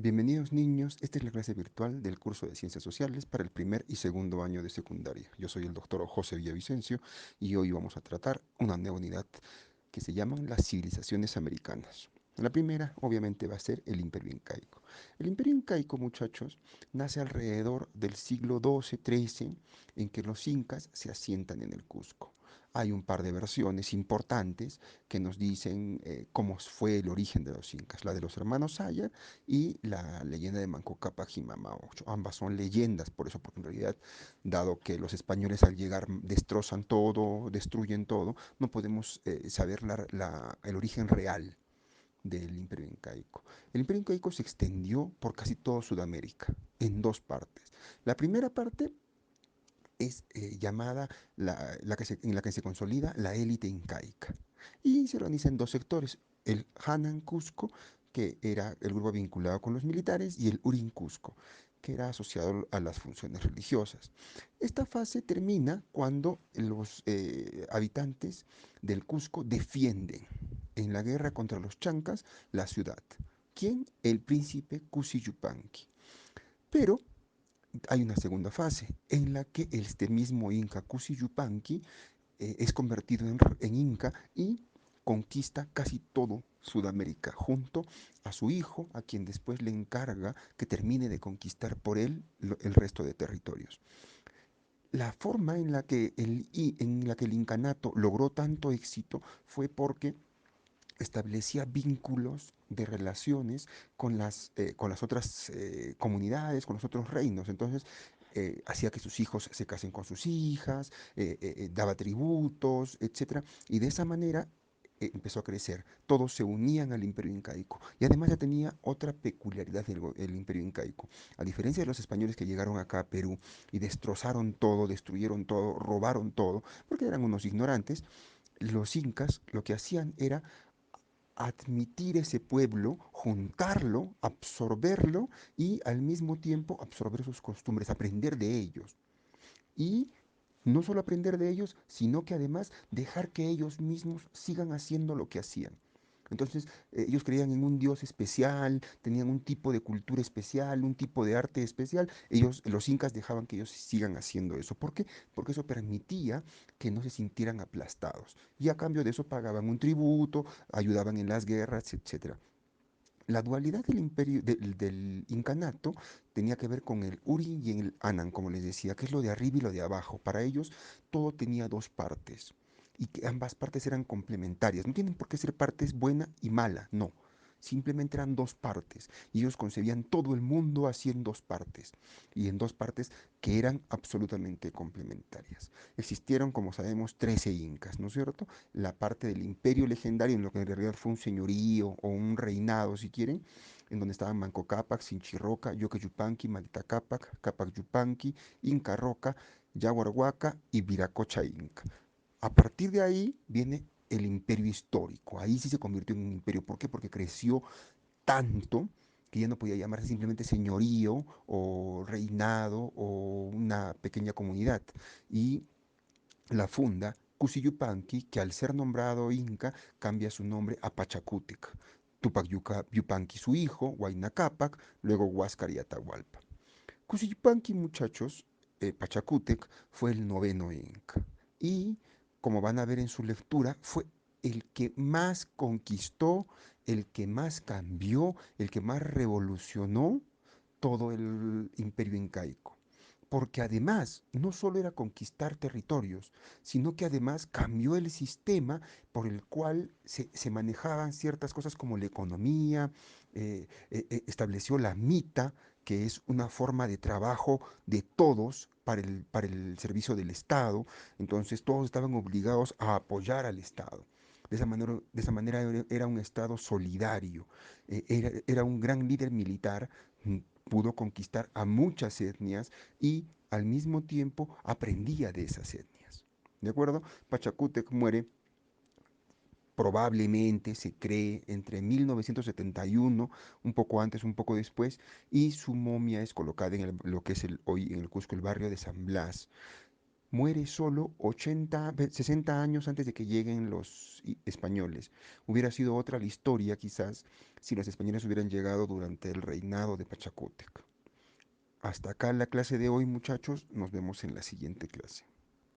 Bienvenidos niños, esta es la clase virtual del curso de Ciencias Sociales para el primer y segundo año de secundaria. Yo soy el doctor José Villavicencio y hoy vamos a tratar una nueva unidad que se llaman las civilizaciones americanas. La primera, obviamente, va a ser el Imperio Incaico. El Imperio Incaico, muchachos, nace alrededor del siglo XII-XIII, en que los incas se asientan en el Cusco. Hay un par de versiones importantes que nos dicen cómo fue el origen de los incas, la de los hermanos Saya y la leyenda de Manco Cápac y Mamaocho. Ambas son leyendas, por eso, porque en realidad, dado que los españoles al llegar destrozan todo, destruyen todo, no podemos saber el origen real del Imperio Incaico. El Imperio Incaico se extendió por casi toda Sudamérica, en dos partes. La primera parte es llamada en la que se consolida la élite incaica y se organiza en dos sectores, el Hanan Cusco, que era el grupo vinculado con los militares, y el Urin Cusco, que era asociado a las funciones religiosas. Esta fase termina cuando los habitantes del Cusco defienden en la guerra contra los chancas la ciudad. ¿Quién? El príncipe Cusi-Yupanqui. Pero hay una segunda fase en la que este mismo Inca Cusi-Yupanqui es convertido en Inca y conquista casi todo Sudamérica junto a su hijo, a quien después le encarga que termine de conquistar por él el resto de territorios. La forma en la que el incanato logró tanto éxito fue porque establecía vínculos de relaciones con las otras comunidades, con los otros reinos. Entonces, hacía que sus hijos se casen con sus hijas, daba tributos, etcétera. Y de esa manera empezó a crecer. Todos se unían al imperio incaico. Y además ya tenía otra peculiaridad el imperio incaico. A diferencia de los españoles que llegaron acá a Perú y destrozaron todo, destruyeron todo, robaron todo, porque eran unos ignorantes, los incas lo que hacían era admitir ese pueblo, juntarlo, absorberlo y al mismo tiempo absorber sus costumbres, aprender de ellos. Y no solo aprender de ellos, sino que además dejar que ellos mismos sigan haciendo lo que hacían. Entonces, ellos creían en un Dios especial, tenían un tipo de cultura especial, un tipo de arte especial. Los incas dejaban que ellos sigan haciendo eso. ¿Por qué? Porque eso permitía que no se sintieran aplastados. Y a cambio de eso pagaban un tributo, ayudaban en las guerras, etcétera. La dualidad del imperio, del incanato tenía que ver con el Uri y el Anan, como les decía, que es lo de arriba y lo de abajo. Para ellos todo tenía dos partes y que ambas partes eran complementarias. No tienen por qué ser partes buena y mala, no. Simplemente eran dos partes y ellos concebían todo el mundo así en dos partes y en dos partes que eran absolutamente complementarias. Existieron, como sabemos, 13 incas, ¿no es cierto? La parte del imperio legendario, en lo que en realidad fue un señorío o un reinado, si quieren, en donde estaban Manco Cápac, Sinchirroca, Yoque Yupanqui, Malita Cápac, Cápac Yupanqui, Inca Roca, Yaguarhuaca y Viracocha Inca. A partir de ahí viene el imperio histórico. Ahí sí se convirtió en un imperio. ¿Por qué? Porque creció tanto que ya no podía llamarse simplemente señorío o reinado o una pequeña comunidad. Y la funda Cusiyupanqui, que al ser nombrado inca cambia su nombre a Pachacútec. Tupac Yupanqui su hijo, Huayna Cápac, luego Huáscar y Atahualpa. Cusiyupanqui, muchachos, Pachacútec, fue el noveno inca. Y, como van a ver en su lectura, fue el que más conquistó, el que más cambió, el que más revolucionó todo el imperio incaico. Porque además no solo era conquistar territorios, sino que además cambió el sistema por el cual se manejaban ciertas cosas como la economía, estableció la mita, que es una forma de trabajo de todos para el servicio del Estado. Entonces todos estaban obligados a apoyar al Estado. De esa manera era un Estado solidario, era un gran líder militar, pudo conquistar a muchas etnias y al mismo tiempo aprendía de esas etnias. ¿De acuerdo? Pachacútec muere probablemente, se cree, entre 1971, un poco antes, un poco después, y su momia es colocada en lo que es hoy en el Cusco el barrio de San Blas. Muere solo 60 años antes de que lleguen los españoles. Hubiera sido otra la historia quizás si los españoles hubieran llegado durante el reinado de Pachacútec. Hasta acá la clase de hoy, muchachos. Nos vemos en la siguiente clase.